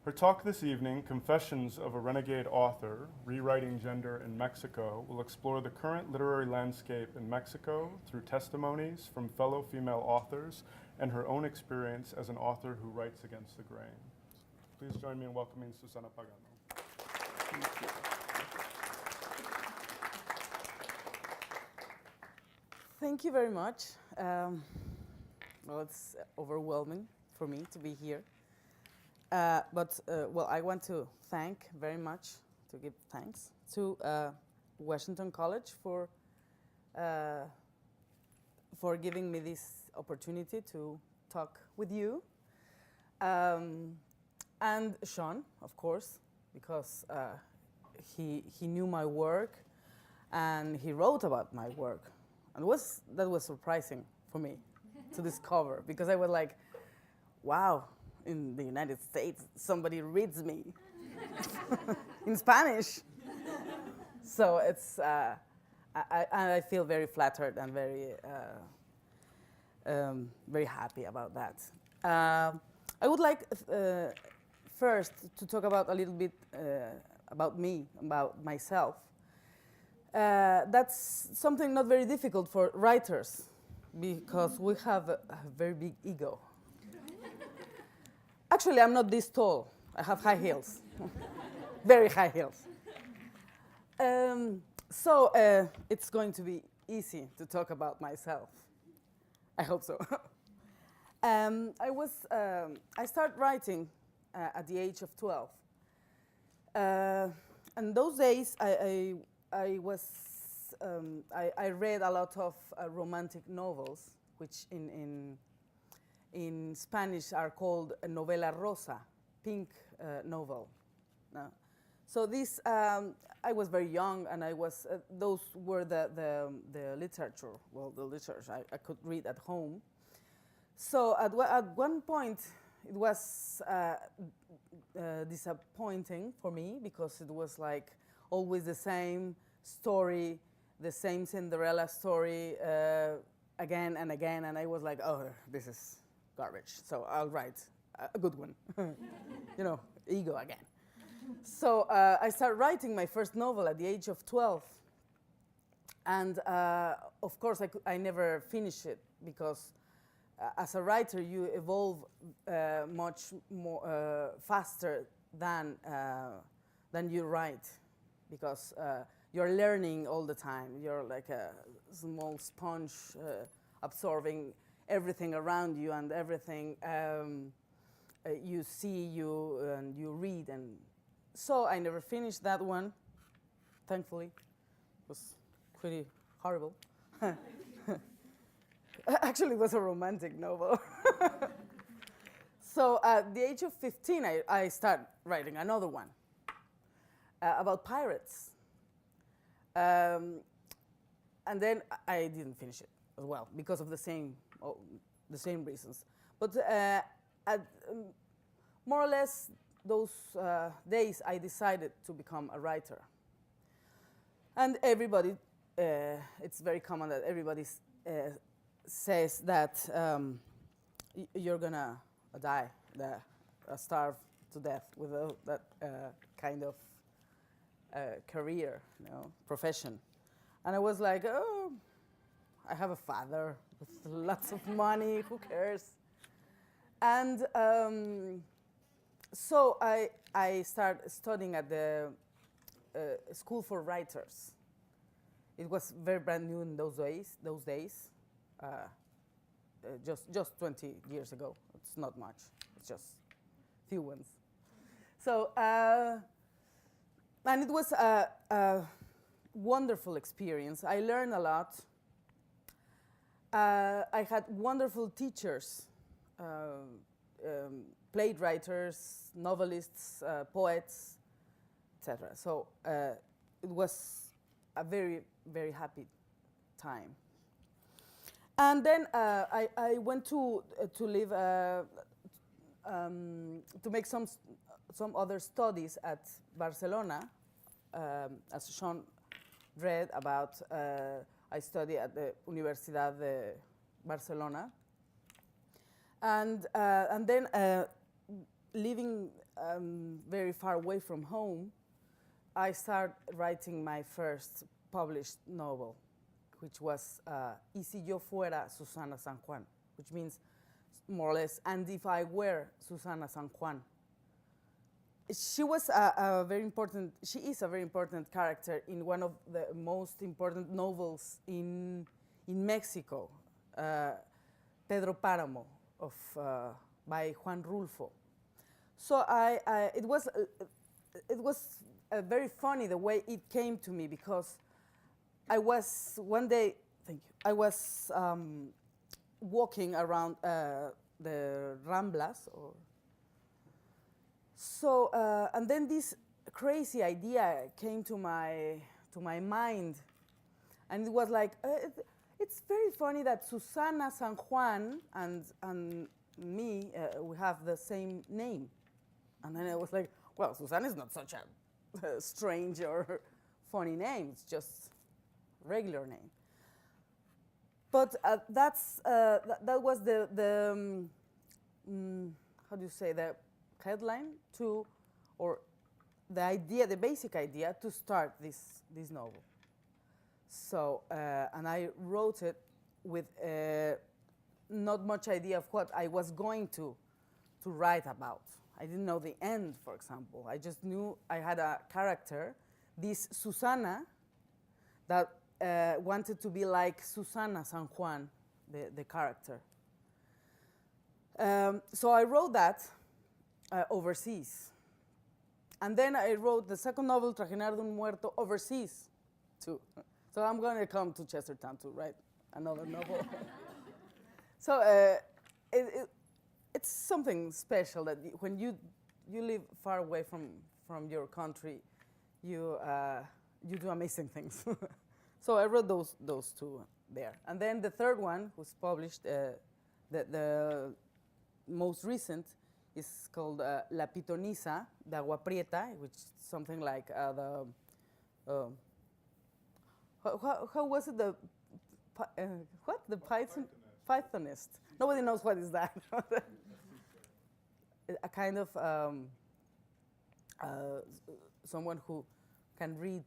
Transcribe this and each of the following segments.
Her talk this evening, Confessions of a Renegade Author, Rewriting Gender in Mexico, will explore the current literary landscape in Mexico through testimonies from fellow female authors and her own experience as an author who writes against the grain. Please join me in welcoming Susana Pagano. Thank you. Thank you very much. Well, it's overwhelming for me to be here. Well, I want to thank very much, to give thanks to Washington College for giving me this opportunity to talk with you. And Sean, of course, because he knew my work and he wrote about my work. And that was surprising for me to discover, because I was like, wow, in the United States, somebody reads me in Spanish. So it's, I feel very flattered and very happy about that. I would like first to talk about a little bit about me, about myself. That's something not very difficult for writers, because we have a very big ego. Actually, I'm not this tall. I have high heels, very high heels. So it's going to be easy to talk about myself. I hope so. I started writing at the age of 12. And those days, I read a lot of romantic novels, which in Spanish are called novela rosa, pink novel. So this, I was very young, and those were the literature, well, the literature I could read at home. So at one point, it was disappointing for me, because it was like always the same story, the same Cinderella story again and again, and I was like, oh, this is garbage, so I'll write a good one. You know, ego again. So I started writing my first novel at the age of 12, and of course I never finished it, because as a writer you evolve much more faster than you write, because you're learning all the time. You're like a small sponge absorbing everything around you, and everything you see, and you read. And so I never finished that one, thankfully. It was pretty horrible. Actually, it was a romantic novel. So at the age of 15, I started writing another one about pirates. And then I didn't finish it as well, because of the same reasons. But more or less those days, I decided to become a writer. And everybody, it's very common that everybody says that you're gonna die, starve to death without that kind of career, profession. And I was like, oh, I have a father with lots of money, who cares? And so I started studying at the School for Writers. It was very brand new in those days, just 20 years ago. It's not much, it's just few ones. So, and it was a wonderful experience. I learned a lot. I had wonderful teachers, playwrights, novelists, poets, etc. So it was a very, very happy time. And then I went to live to make some other studies at Barcelona, as Sean read about. I studied at the Universidad de Barcelona, and then living very far away from home, I started writing my first published novel, which was Y si yo fuera Susana San Juan, which means more or less, and if I were Susana San Juan. She was a very important, she is a very important character in one of the most important novels in Mexico, Pedro Páramo, by Juan Rulfo. So it was very funny the way it came to me, because I was one day, thank you, I was walking around the Ramblas, and then this crazy idea came to my mind, and it was like, it's very funny that Susana San Juan and me, we have the same name. And then I was like, well, Susana is not such a strange or funny name. It's just a regular name. But that was the how do you say, the headline to, or the idea, the basic idea to start this novel. So, and I wrote it with not much idea of what I was going to write about. I didn't know the end, for example. I just knew I had a character, this Susana, that wanted to be like Susana San Juan, the character. So I wrote that overseas. And then I wrote the second novel, Trajinar, muerto, overseas, too. So I'm going to come to Chestertown to write another novel. So it's something special that when you live far away from your country, you do amazing things. So I wrote those two there. And then the third one was published, the most recent, is called La Pitonisa, de Aguaprieta, which is something like how was it, the pythonist? Nobody knows what is that. A kind of someone who can read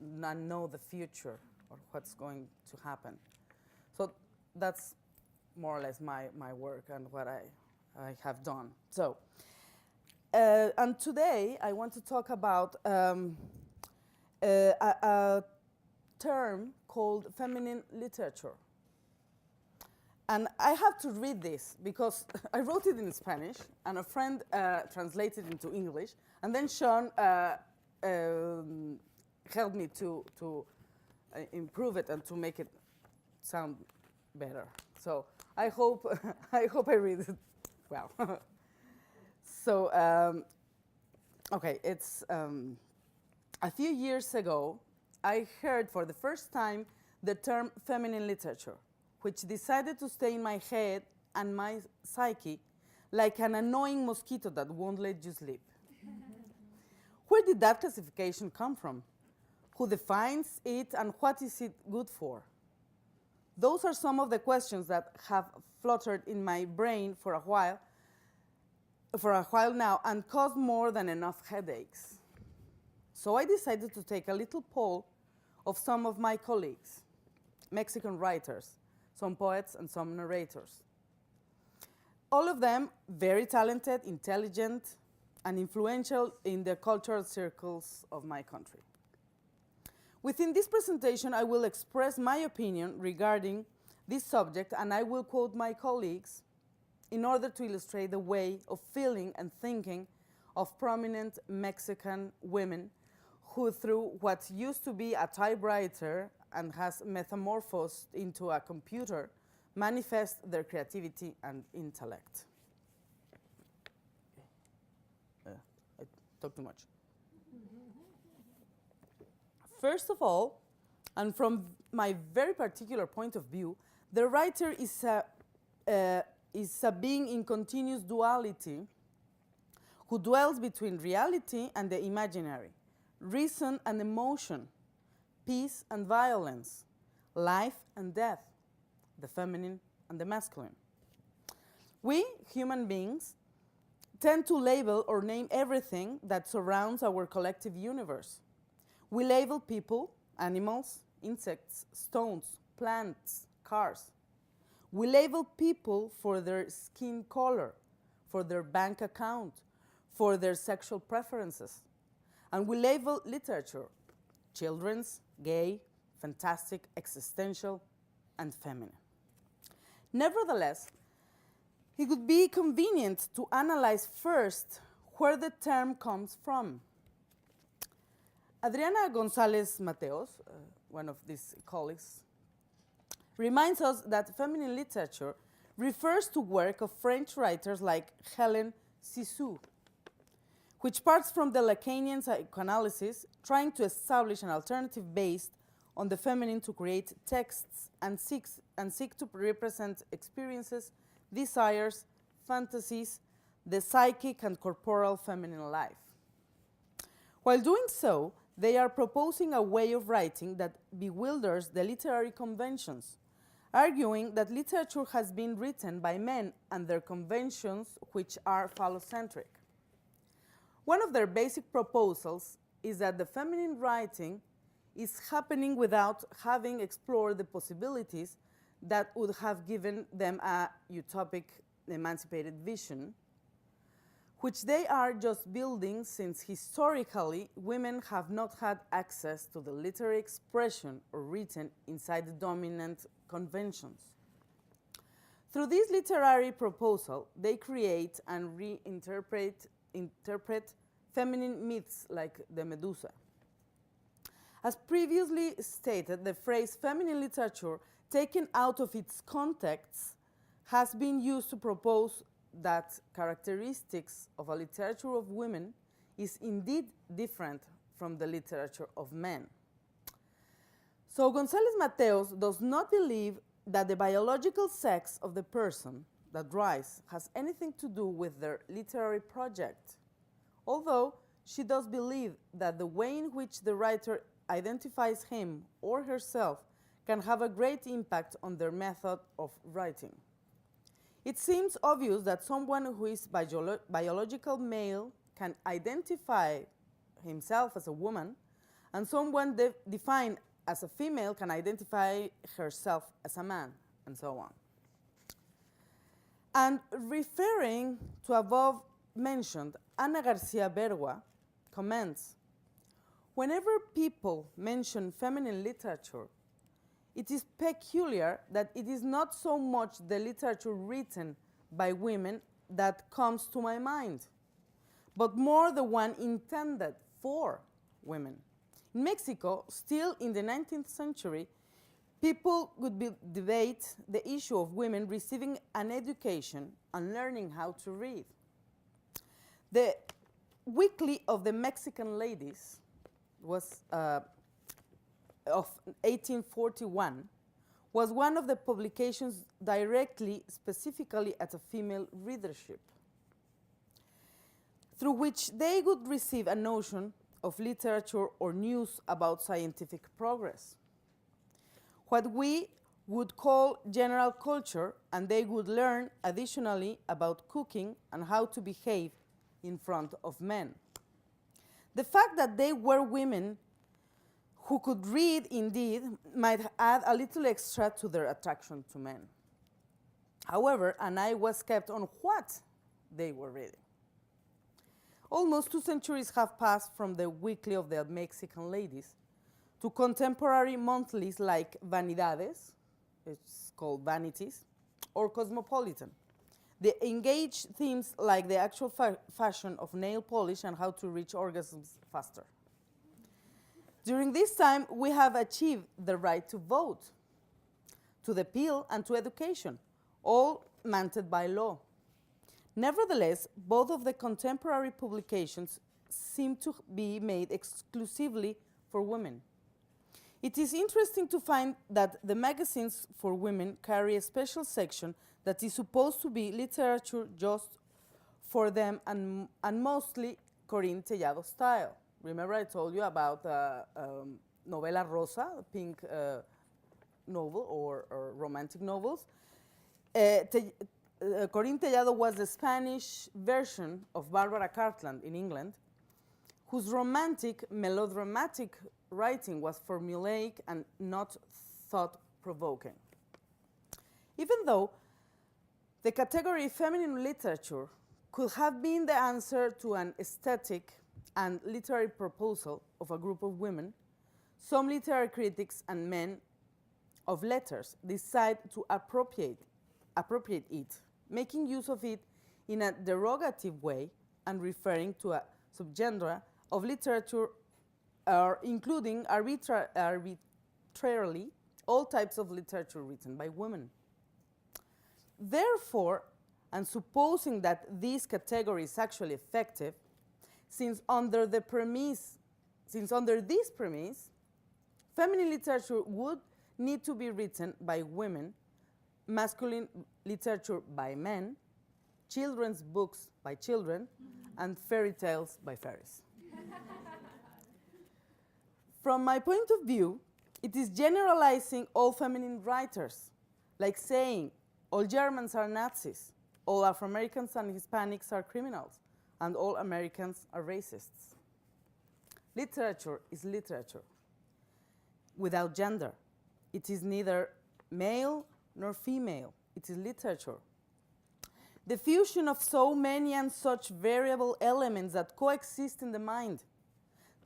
and know the future or what's going to happen. So that's more or less my work and what I have done. So, and today I want to talk about a term called feminine literature. And I have to read this because I wrote it in Spanish, and a friend translated it into English, and then Sean helped me to improve it and to make it sound better. So I hope I read it well. So okay, it's a few years ago I heard for the first time the term feminine literature, which decided to stay in my head and my psyche like an annoying mosquito that won't let you sleep. Where did that classification come from? Who defines it, and what is it good for? Those are some of the questions that have fluttered in my brain for a while now, and caused more than enough headaches. So I decided to take a little poll of some of my colleagues, Mexican writers, some poets and some narrators. All of them very talented, intelligent, and influential in the cultural circles of my country. Within this presentation, I will express my opinion regarding this subject, and I will quote my colleagues in order to illustrate the way of feeling and thinking of prominent Mexican women who, through what used to be a typewriter and has metamorphosed into a computer, manifest their creativity and intellect. I talk too much. First of all, and from my very particular point of view, the writer is a being in continuous duality who dwells between reality and the imaginary, reason and emotion, peace and violence, life and death, the feminine and the masculine. We, human beings, tend to label or name everything that surrounds our collective universe. We label people, animals, insects, stones, plants, cars. We label people for their skin color, for their bank account, for their sexual preferences. And we label literature, children's, gay, fantastic, existential, and feminine. Nevertheless, it would be convenient to analyze first where the term comes from. Adriana González Mateos, one of these colleagues, reminds us that feminine literature refers to work of French writers like Hélène Cixous, which parts from the Lacanian psychoanalysis, trying to establish an alternative based on the feminine to create texts and seek to represent experiences, desires, fantasies, the psychic and corporal feminine life. While doing so, they are proposing a way of writing that bewilders the literary conventions, arguing that literature has been written by men and their conventions, which are phallocentric. One of their basic proposals is that the feminine writing is happening without having explored the possibilities that would have given them a utopic, emancipated vision, which they are just building since historically women have not had access to the literary expression or written inside the dominant conventions. Through this literary proposal, they create and interpret feminine myths like the Medusa. As previously stated, the phrase feminine literature, taken out of its context, has been used to propose that characteristics of a literature of women is indeed different from the literature of men. So González Mateos does not believe that the biological sex of the person that writes has anything to do with their literary project, although she does believe that the way in which the writer identifies him or herself can have a great impact on their method of writing. It seems obvious that someone who is biological male can identify himself as a woman, and someone defined as a female can identify herself as a man, and so on. And referring to above mentioned, Ana Garcia Bergua comments, whenever people mention feminine literature, it is peculiar that it is not so much the literature written by women that comes to my mind, but more the one intended for women. In Mexico, still in the 19th century, people would debate the issue of women receiving an education and learning how to read. The Weekly of the Mexican Ladies was of 1841 was one of the publications directly, specifically at a female readership, through which they would receive a notion of literature or news about scientific progress, what we would call general culture, and they would learn additionally about cooking and how to behave in front of men. The fact that they were women who could read indeed might add a little extra to their attraction to men. However, an eye was kept on what they were reading. Almost 2 centuries have passed from the Weekly of the Mexican Ladies to contemporary monthlies like Vanidades, it's called Vanities, or Cosmopolitan. They engage themes like the actual fashion of nail polish and how to reach orgasms faster. During this time, we have achieved the right to vote, to the pill, and to education, all mandated by law. Nevertheless, both of the contemporary publications seem to be made exclusively for women. It is interesting to find that the magazines for women carry a special section that is supposed to be literature just for them and mostly Corinne Tellado style. Remember I told you about Novela Rosa, a pink Corín Tellado was the Spanish version of Barbara Cartland in England, whose romantic, melodramatic writing was formulaic and not thought-provoking. Even though the category feminine literature could have been the answer to an aesthetic and literary proposal of a group of women, some literary critics and men of letters decide to appropriate it, making use of it in a derogative way and referring to a subgenre of literature including arbitrarily all types of literature written by women. Therefore, and supposing that this category is actually effective, since under this premise, feminine literature would need to be written by women, masculine literature by men, children's books by children, and fairy tales by fairies. From my point of view, it is generalizing all feminine writers, like saying all Germans are Nazis, all Afro-Americans and Hispanics are criminals, and all Americans are racists. Literature is literature without gender. It is neither male nor female. It is literature. The fusion of so many and such variable elements that coexist in the mind,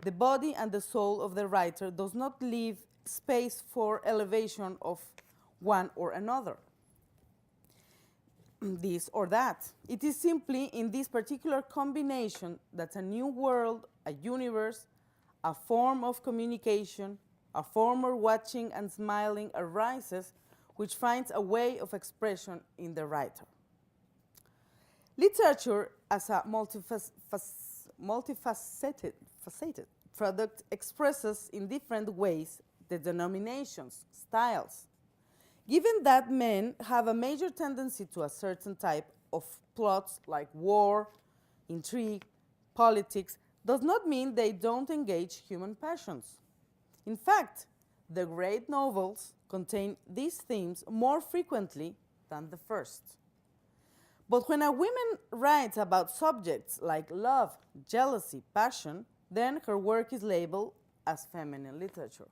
the body and the soul of the writer does not leave space for elevation of one or another, this or that. It is simply in this particular combination that a new world, a universe, a form of communication, a form of watching and smiling arises, which finds a way of expression in the writer. Literature, as a multifaceted product, expresses in different ways the denominations, styles. Given that men have a major tendency to a certain type of plots like war, intrigue, politics, does not mean they don't engage human passions. In fact, the great novels contain these themes more frequently than the first. But when a woman writes about subjects like love, jealousy, passion, then her work is labeled as feminine literature.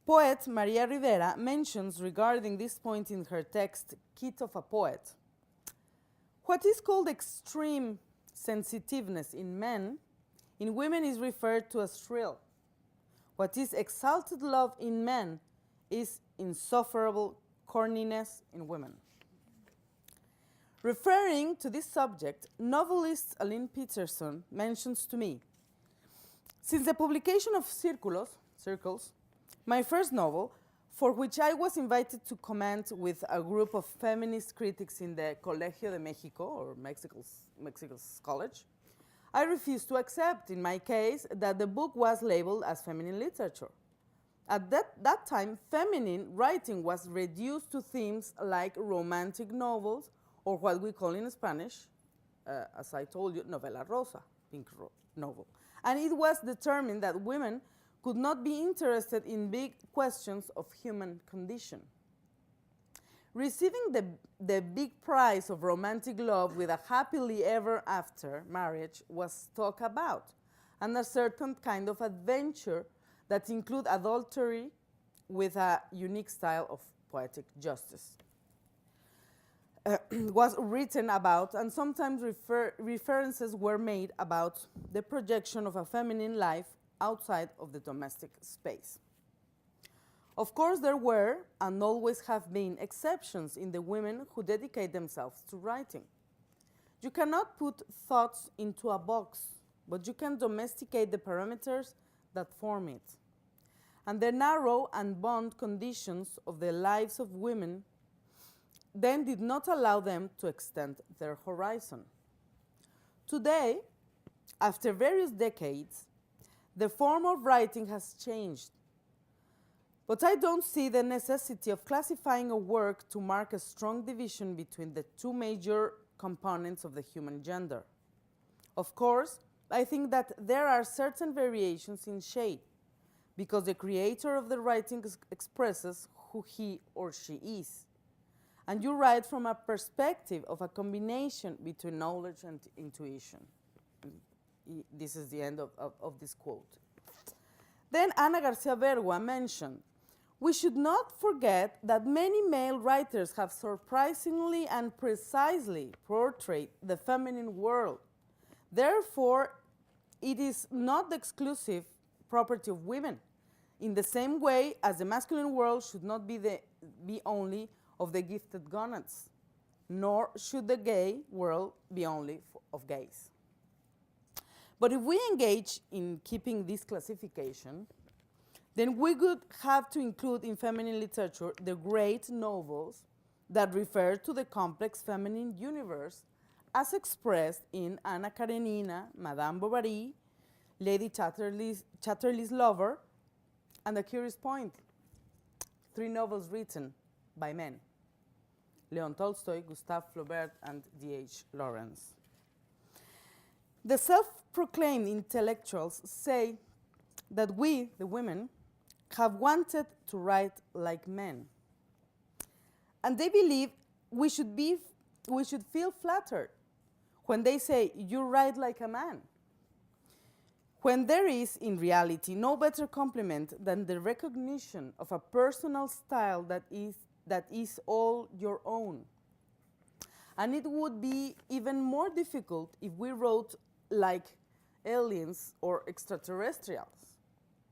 Poet Maria Rivera mentions regarding this point in her text, Kit of a Poet. What is called extreme sensitiveness in men, in women is referred to as shrill. What is exalted love in men is insufferable corniness in women. Referring to this subject, novelist Aline Peterson mentions to me, since the publication of Circles, my first novel, for which I was invited to comment with a group of feminist critics in the Colegio de Mexico, or Mexico's college, I refused to accept, in my case, that the book was labeled as feminine literature. At that time, feminine writing was reduced to themes like romantic novels, or what we call in Spanish, as I told you, novela rosa, pink novel. And it was determined that women could not be interested in big questions of human condition. Receiving the big prize of romantic love with a happily ever after marriage was talked about, and a certain kind of adventure that include adultery with a unique style of poetic justice. Was written about, and sometimes references were made about the projection of a feminine life outside of the domestic space. Of course, there were and always have been exceptions in the women who dedicate themselves to writing. You cannot put thoughts into a box, but you can domesticate the parameters that form it. And the narrow and bond conditions of the lives of women then did not allow them to extend their horizon. Today, after various decades, the form of writing has changed. But I don't see the necessity of classifying a work to mark a strong division between the two major components of the human gender. Of course, I think that there are certain variations in shape, because the creator of the writing expresses who he or she is. And you write from a perspective of a combination between knowledge and intuition. This is the end of this quote. Then Ana Garcia Bergua mentioned, we should not forget that many male writers have surprisingly and precisely portrayed the feminine world. Therefore, it is not the exclusive property of women, in the same way as the masculine world should not be only of the gifted gonads, nor should the gay world be only of gays. But if we engage in keeping this classification, then we would have to include in feminine literature the great novels that refer to the complex feminine universe as expressed in Anna Karenina, Madame Bovary, Lady Chatterley's Lover, and A Curious Point, 3 novels written by men, Leon Tolstoy, Gustave Flaubert, and D.H. Lawrence. The self-proclaimed intellectuals say that we, the women, have wanted to write like men. And they believe we should feel flattered when they say, you write like a man. When there is, in reality, no better compliment than the recognition of a personal style that is all your own. And it would be even more difficult if we wrote like aliens or extraterrestrials,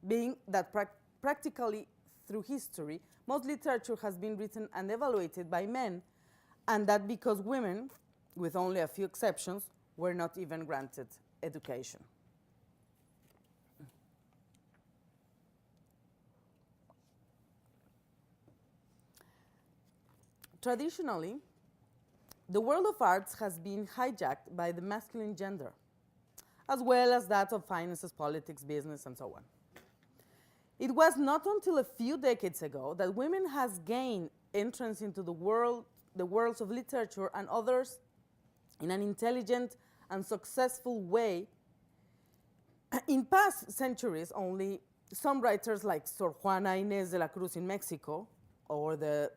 being that practically through history, most literature has been written and evaluated by men, and that because women, with only a few exceptions, were not even granted education. Traditionally, the world of arts has been hijacked by the masculine gender, as well as that of finances, politics, business, and so on. It was not until a few decades ago that women has gained entrance into the worlds of literature and others in an intelligent and successful way. In past centuries, only some writers like Sor Juana Inés de la Cruz in Mexico, or the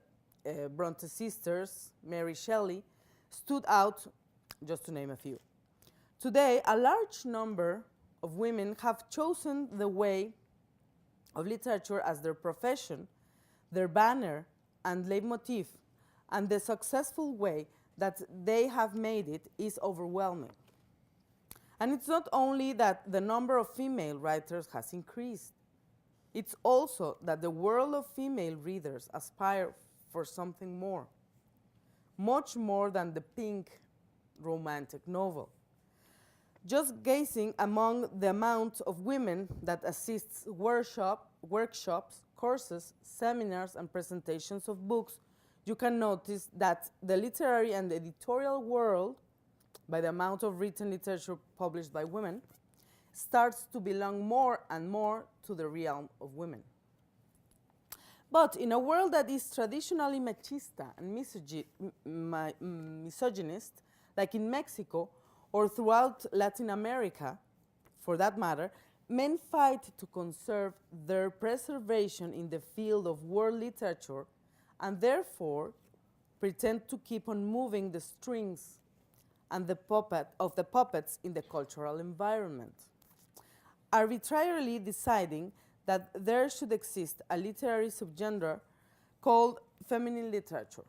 Bronte sisters, Mary Shelley, stood out, just to name a few. Today, a large number of women have chosen the way of literature as their profession, their banner and leitmotif, and the successful way that they have made it is overwhelming. And it's not only that the number of female writers has increased, it's also that the world of female readers aspire for something more, much more than the pink romantic novel. Just gazing among the amount of women that assists workshops, courses, seminars, and presentations of books, you can notice that the literary and editorial world, by the amount of written literature published by women, starts to belong more and more to the realm of women. But in a world that is traditionally machista and misogynist, like in Mexico or throughout Latin America, for that matter, men fight to conserve their preservation in the field of world literature and therefore pretend to keep on moving the strings and the puppets in the cultural environment, arbitrarily deciding that there should exist a literary subgenre called feminine literature.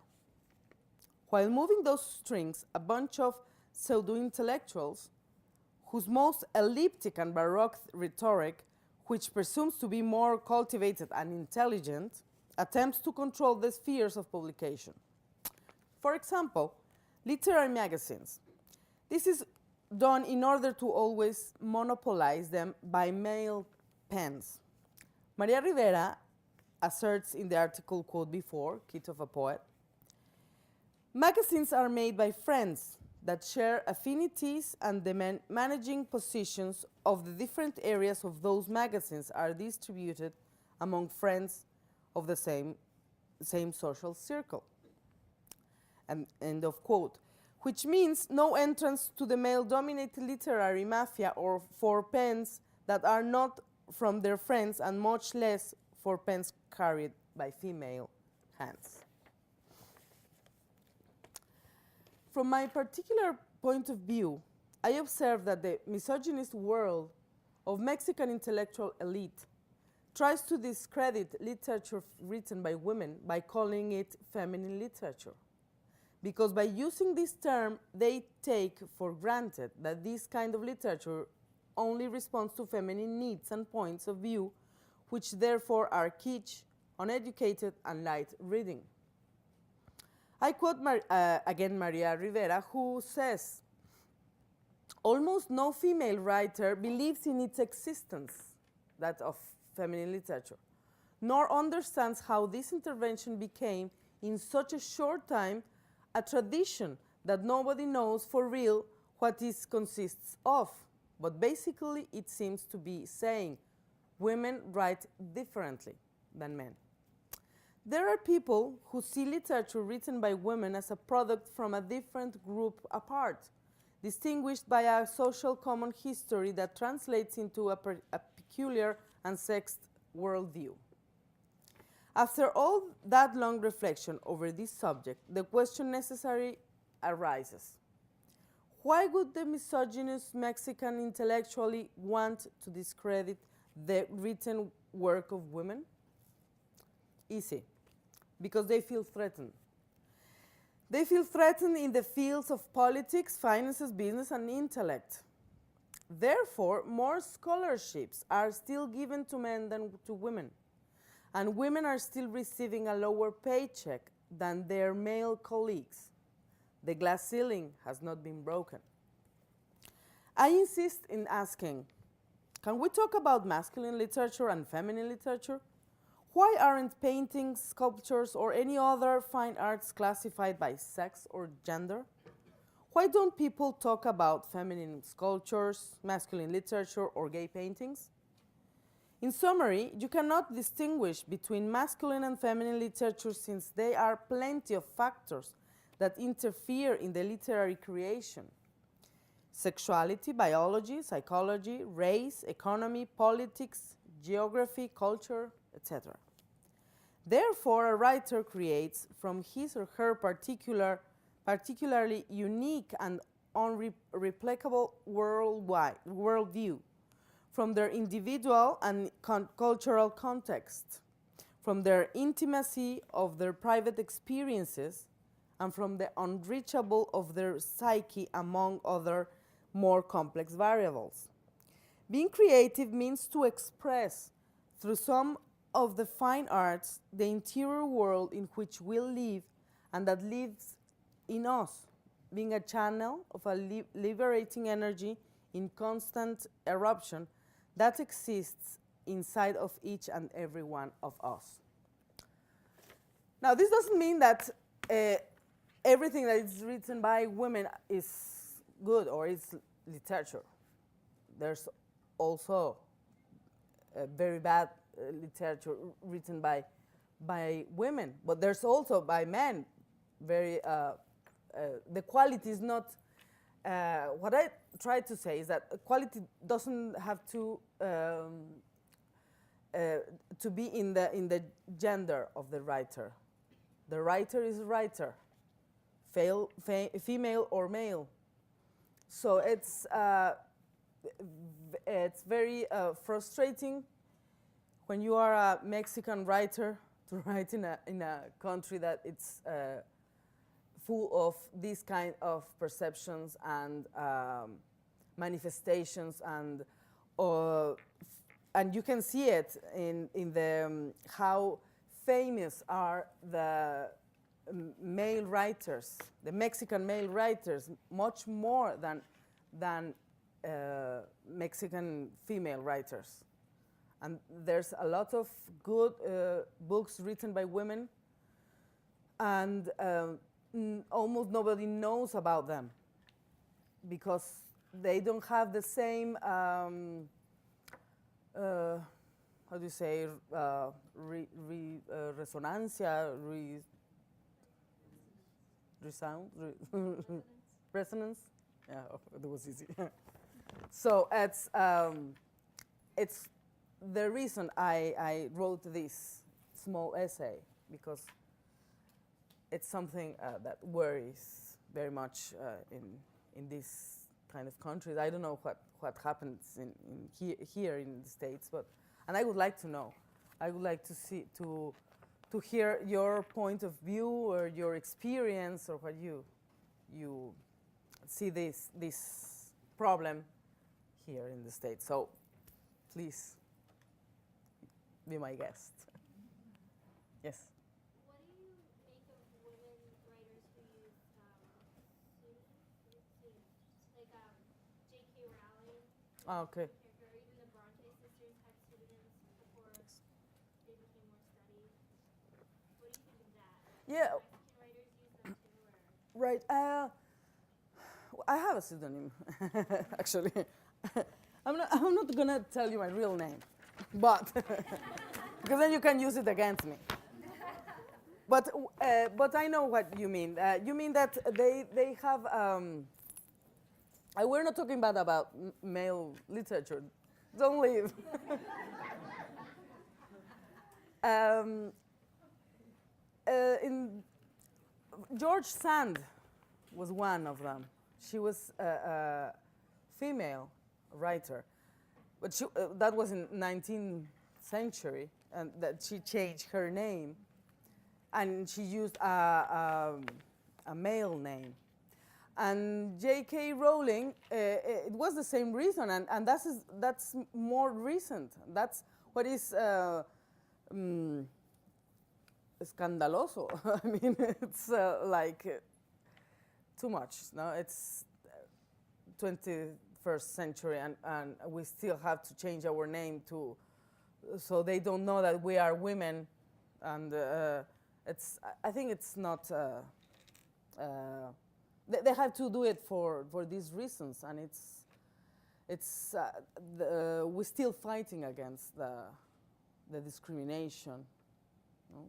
While moving those strings, a bunch of pseudo-intellectuals whose most elliptic and baroque rhetoric, which presumes to be more cultivated and intelligent, attempts to control the spheres of publication. For example, literary magazines. This is done in order to always monopolize them by male pens. Maria Rivera asserts in the article quote before, Kit of a Poet, magazines are made by friends that share affinities, and the managing positions of the different areas of those magazines are distributed among friends of the same social circle. And end of quote. Which means no entrance to the male-dominated literary mafia or for pens that are not from their friends, and much less for pens carried by female hands. From my particular point of view, I observe that the misogynist world of Mexican intellectual elite tries to discredit literature written by women by calling it feminine literature. Because by using this term, they take for granted that this kind of literature only responds to feminine needs and points of view, which therefore are kitsch, uneducated, and light reading. I quote again Maria Rivera, who says, almost no female writer believes in its existence, that of feminine literature, nor understands how this intervention became, in such a short time, a tradition that nobody knows for real what it consists of. But basically, it seems to be saying women write differently than men. There are people who see literature written by women as a product from a different group apart, distinguished by a social common history that translates into a peculiar and sexed worldview. After all that long reflection over this subject, the question necessarily arises. Why would the misogynist Mexican intellectually want to discredit the written work of women? Easy. Because they feel threatened. They feel threatened in the fields of politics, finances, business, and intellect. Therefore, more scholarships are still given to men than to women. And women are still receiving a lower paycheck than their male colleagues. The glass ceiling has not been broken. I insist in asking, can we talk about masculine literature and feminine literature? Why aren't paintings, sculptures, or any other fine arts classified by sex or gender? Why don't people talk about feminine sculptures, masculine literature, or gay paintings? In summary, you cannot distinguish between masculine and feminine literature since there are plenty of factors that interfere in the literary creation. Sexuality, biology, psychology, race, economy, politics, geography, culture, etc. Therefore, a writer creates from his or her particularly unique and unreplicable worldview, from their individual and cultural context, from their intimacy of their private experiences, and from the unreachable of their psyche, among other more complex variables. Being creative means to express, through some of the fine arts, the interior world in which we live and that lives in us, being a channel of a liberating energy in constant eruption that exists inside of each and every one of us. Now, this doesn't mean that everything that is written by women is good or is literature. There's also very bad literature written by women, but there's also by men very the quality is not what I try to say is that quality doesn't have to be in the gender of the writer. The writer is a writer, female or male. So it's very frustrating when you are a Mexican writer to write in a country that it's full of these kind of perceptions and manifestations, and you can see it in the how famous are the male writers, the Mexican male writers, much more than Mexican female writers. And there's a lot of good books written by women, and almost nobody knows about them because they don't have the same, how do you say, resonancia, resound, resonance. Yeah, that was easy. So it's the reason I wrote this small essay, because it's something that worries very much in these kind of countries. I don't know what happens in here in the States, and I would like to know. I would like to see to hear your point of view or your experience or what you see this problem here in the States. So please be my guest. Yes. What do you make of women writers who use like J.K. Rowling? Ah, okay. Or even the Bronte sisters had pseudonyms before they became more studied. What do you think of that? Yeah. Mexican writers use them too, or? Right. I have a pseudonym, actually. I'm not gonna tell you my real name, but because then you can use it against me. But I know what you mean. You mean that they have. We're not talking about male literature. Don't leave. In George Sand was one of them. She was a female writer, but that was in 19th century, and that she changed her name, and she used a male name. And J.K. Rowling, it was the same reason, and that's more recent. That's what is escandaloso. I mean, it's like too much. No, it's 21st century, and we still have to change our name so they don't know that we are women, and I think it's not. They have to do it for these reasons, and we're still fighting against the discrimination. No?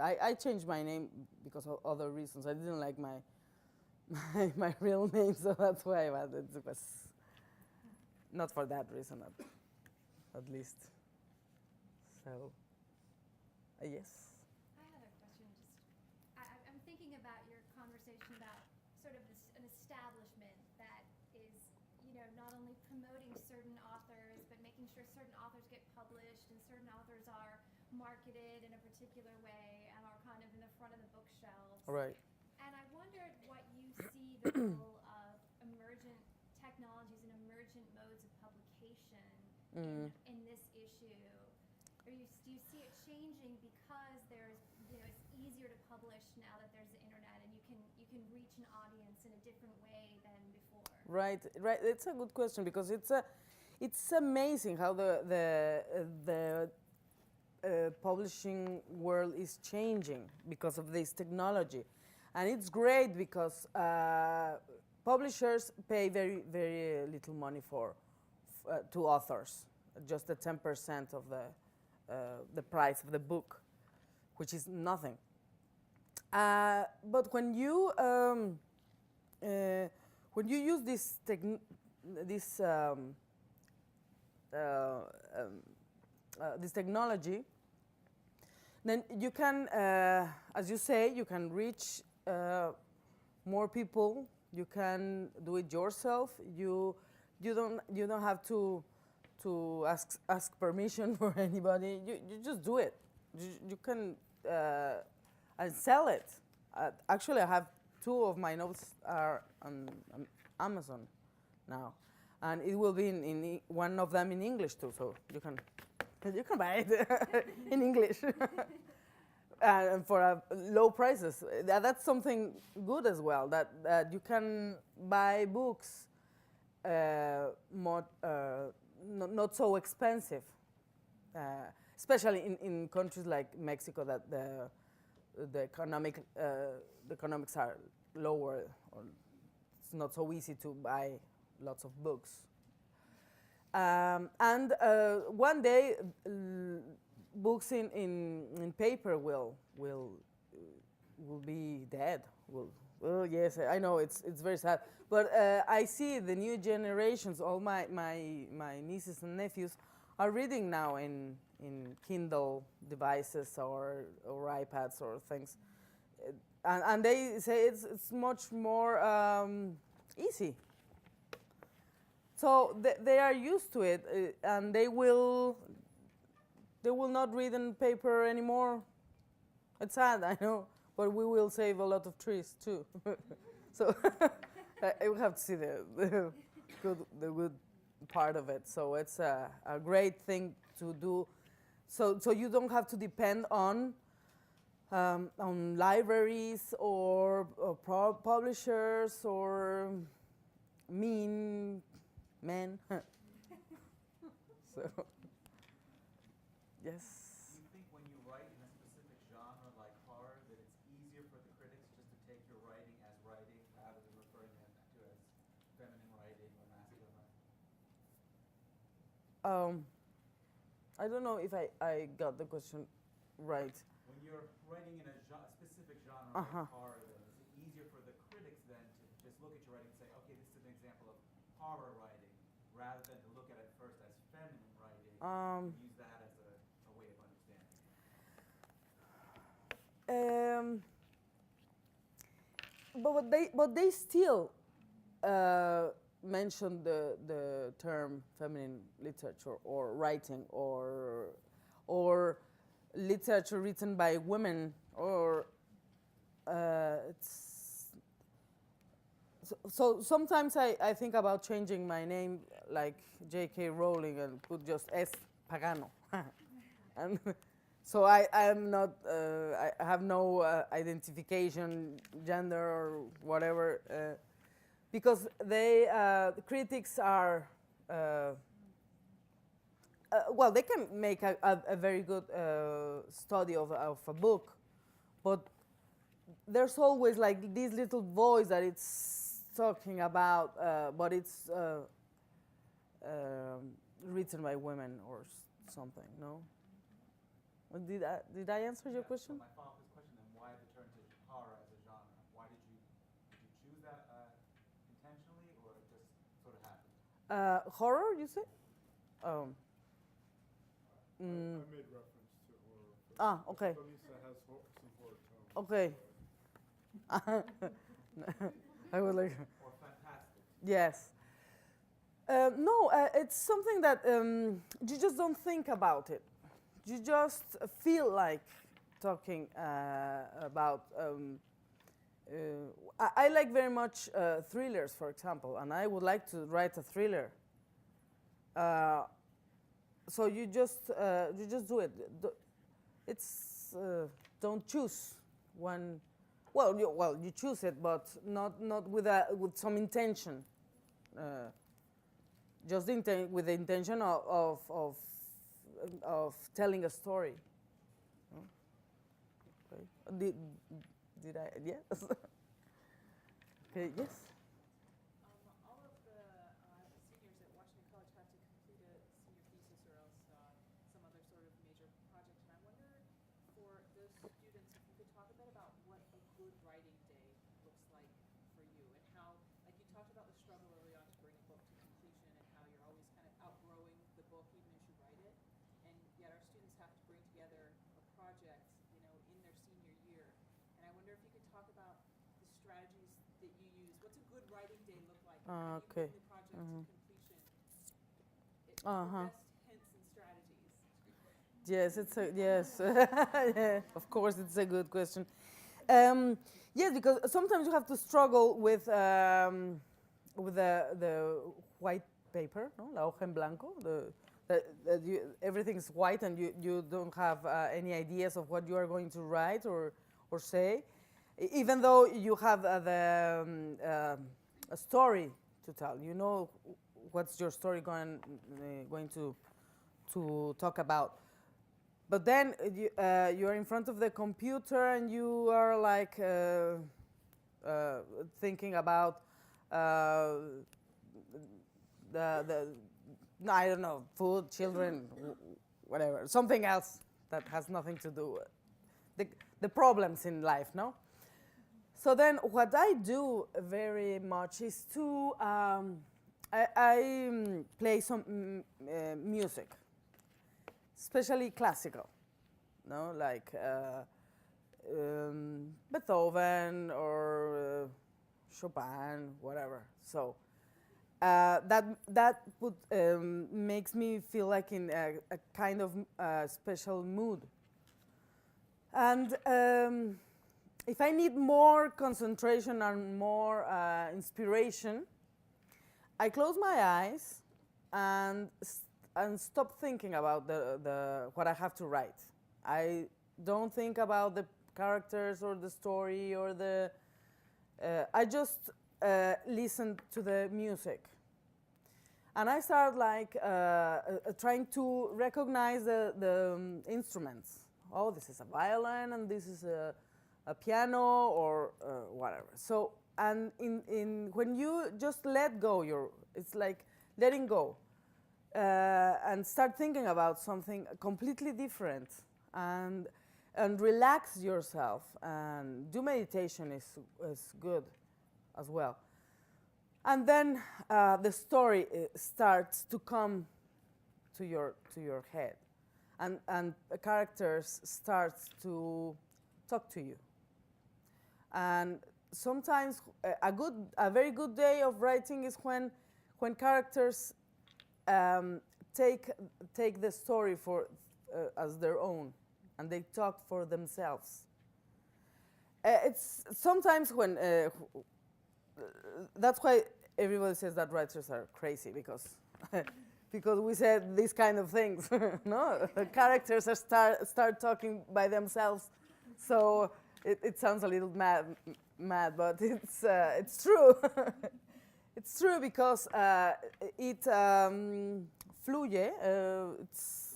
I changed my name because of other reasons. I didn't like my real name, so that's why. But it was not for that reason, at least. So, yes. I had a question. I'm thinking about your conversation about sort of an establishment that is, not only promoting certain authors, but making sure certain authors get published and certain authors are marketed in a particular way and are kind of in the front of the bookshelves. Right. And I wondered what you see the role of emergent technologies and emergent modes of publication in this issue. Do you see it changing because there's, it's easier to publish now that there's the internet and you can reach an audience in a different way than before? Right. It's a good question because it's amazing how the publishing world is changing because of this technology, and it's great because publishers pay very very little money to authors, just the 10% of the price of the book, which is nothing. But when you use this technology, then you can, as you say, you can reach more people. You can do it yourself. You don't have to ask permission for anybody. You just do it. You can and sell it. Actually, I have 2 of my novels are on Amazon now, and it will be in one of them in English too. So you can buy it in English and for low prices. That's something good as well. That you can buy books not so expensive, especially in countries like Mexico, that the economics are lower, or it's not so easy to buy lots of books. And one day, books in paper will be dead. Well, yes, I know it's very sad, but I see the new generations. All my nieces and nephews are reading now in Kindle devices or iPads or things. and they say it's much more easy. So they are used to it, and they will not read in paper anymore. It's sad, I know, but we will save a lot of trees too. So I will have to see the good part of it. So it's a great thing to do. So you don't have to depend on libraries or publishers or mean men. So yes. Do you think when you write in a specific genre like horror that it's easier for the critics just to take your writing as writing rather than referring them to as feminine writing or masculine writing? I don't know if I got the question right. When you're writing in a specific genre Uh-huh. like horror, then is it easier for the critics then to just look at your writing and say, okay, this is an example of horror writing, rather than to look at it first as feminine writing and use that as a way of understanding? But they still mention the term feminine literature or writing or literature written by women or it's so sometimes I think about changing my name like J.K. Rowling and put just S. Pagano. And so I am not, I have no identification, gender or whatever, because the critics are, well, they can make a very good study of a book, but there's always like this little voice that it's talking about, but it's written by women or something, no? Did I answer your question? So my follow-up is question then, why the turn to horror as a genre? Why did you choose that intentionally, or it just sort of happened? Horror, you say? I made reference to horror. Okay. Pitonisa has some horror tones. Okay. I would like. Or fantastic? Yes. No, it's something that you just don't think about it. You just feel like talking about. I like very much thrillers, for example, and I would like to write a thriller. So you just do it. It's don't choose one. Well, you choose it, but not with some intention. Just with the intention of telling a story. Okay. Did I? Yes. Okay. Yes. All of the seniors at Washington College have to complete a senior thesis or else some other sort of major project. And I wonder, for those students, if you could talk a bit about what a good writing day looks like for you, and how, like you talked about the struggle early on to bring a book to completion, and how you're always kind of outgrowing the book even as you write it, and yet our students have to bring together a project, in their senior year. And I wonder if you could talk about the strategies that you use. What's a good writing day look like? How do you Okay. bring the project to completion? The Uh-huh. best hints and strategies. Yes, it's a yes. Yeah, of course, it's a good question. Yes, because sometimes you have to struggle with the white paper, no? La hoja en blanco. Everything's white, and you don't have any ideas of what you are going to write or say, even though you have a story to tell. You know what's your story going to talk about. But then you are in front of the computer and you are like thinking about I don't know, food, children, whatever, something else that has nothing to do with the problems in life, no? So then what I do very much is to I play some music, especially classical, no, like Beethoven or Chopin, whatever. So that makes me feel like in a kind of special mood. And if I need more concentration and more inspiration, I close my eyes and stop thinking about what I have to write. I don't think about the characters or the story or I just listen to the music. And I start like trying to recognize the instruments. Oh, this is a violin and this is a piano or whatever. So, and when you just let go, it's like letting go and start thinking about something completely different and relax yourself, and do meditation is good as well. And then the story starts to come to your head, and the characters starts to talk to you. And sometimes a very good day of writing is when characters take the story as their own, and they talk for themselves. It's sometimes when that's why everybody says that writers are crazy, because because we said these kind of things. No, the characters start talking by themselves, so it sounds a little mad, but it's true. It's true because it fluye. It's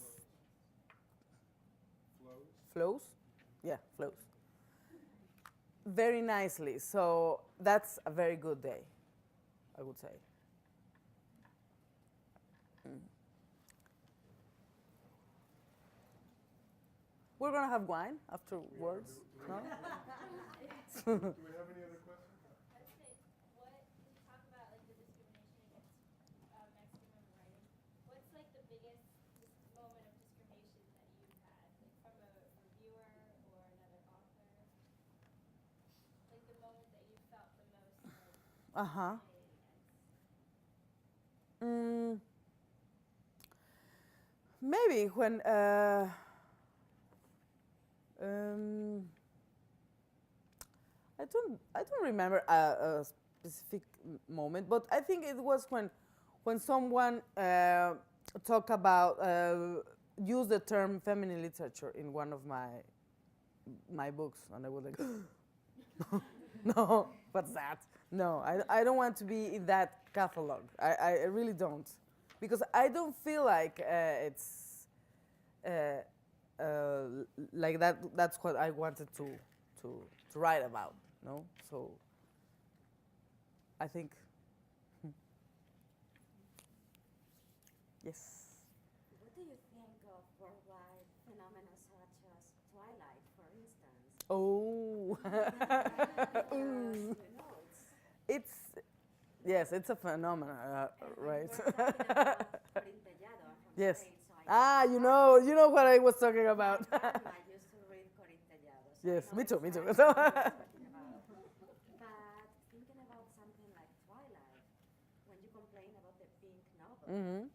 flows. Yeah, flows very nicely. So that's a very good day, I would say. We're gonna have wine afterwards. No? Do we have any other questions? I would say, what, can you talk about like the discrimination against Mexican women writing? What's like the biggest moment of discrimination that you've had, like from a reviewer or another author? Like the moment that you felt the most like Uh-huh. discriminated against? Maybe when I don't remember a specific moment, but I think it was when someone talked about used the term feminine literature in one of my books, and I was like, no, what's that? No, I don't want to be in that catalog. I really don't, because I don't feel like it's like that. That's what I wanted to write about. No, so I think yes. What do you think of worldwide phenomena such as Twilight, for instance? Oh, Because, you know, it's yes, it's a phenomenon, right? we're talking about Corintellado. I'm from Yes. Spain, so I You know what I was talking about. my grandma used to read Corintellado. So Yes, I know me too, me exactly too. what you're talking about. But thinking about something like Twilight, when you complain about the pink novel, Mhm. in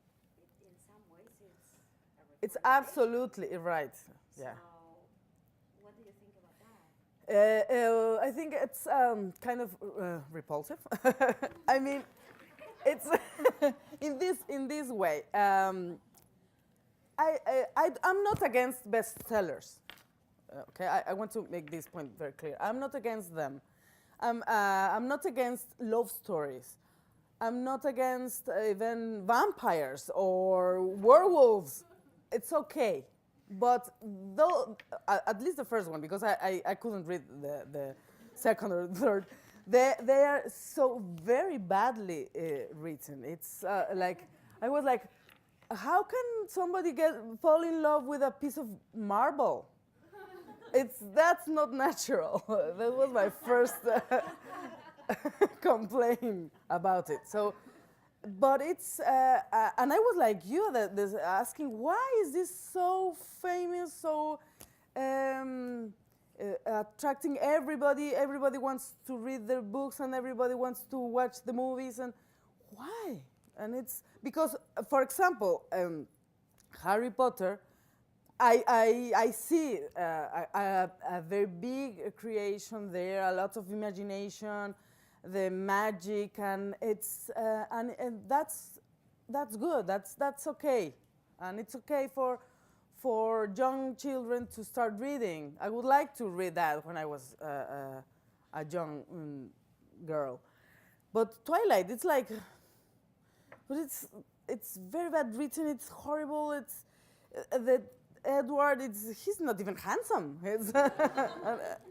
some ways It's a reformation. absolutely right. Yeah. So, what do you think about that? I think it's kind of repulsive. I mean, it's in this way. I'm not against bestsellers. Okay, I want to make this point very clear. I'm not against them. I'm not against love stories. I'm not against even vampires or werewolves. It's okay. But though, at least the first one, because I couldn't read the second or third, they are so very badly written. It's like, I was like, how can somebody fall in love with a piece of marble? That's not natural. That was my first complaint about it. So, but it's and I was like you, asking why is this so famous, so attracting everybody. Everybody wants to read their books and everybody wants to watch the movies. And why? And it's because, for example, Harry Potter, I see a very big creation there, a lot of imagination, the magic, and it's and that's good. That's okay, and it's okay for young children to start reading. I would like to read that when I was a young girl, but Twilight, it's like, but it's very bad written. It's horrible. It's that Edward. He's not even handsome.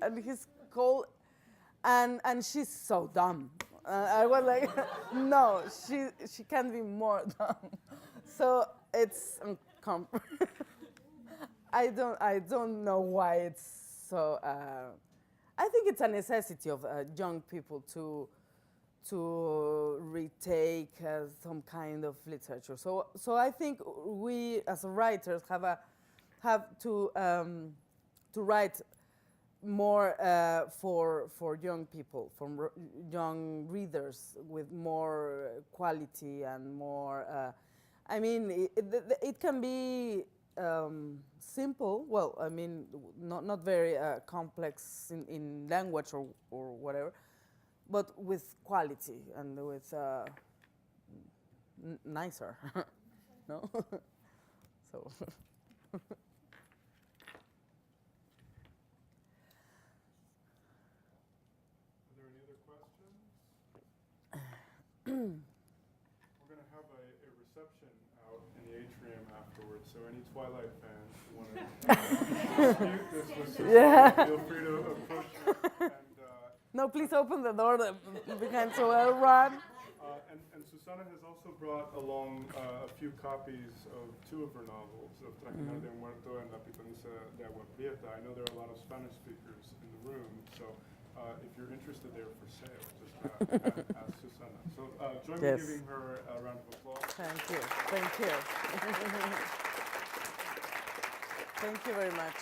And he's cold, and she's so dumb. I was like, no, she can't be more dumb. So it's I don't know why it's so. I think it's a necessity of young people to retake some kind of literature. So I think we as writers have to write more for young people, for young readers with more quality and more. I mean, it can be simple. Well, I mean, not very complex in language or whatever, but with quality and with nicer, no? So. We're going to have a reception out in the atrium afterwards, so any Twilight fans who want to dispute this with Susana, feel free to approach her. And, no, please open the door behind so I'll run. And Susana has also brought along a few copies of two of her novels, of Trajinar, muerto, and La pitonisa de Aguaprieta. I know there are a lot of Spanish speakers in the room, so if you're interested, they're for sale. Just ask Susana. So join me in giving her a round of applause. Thank you. Thank you. Thank you very much.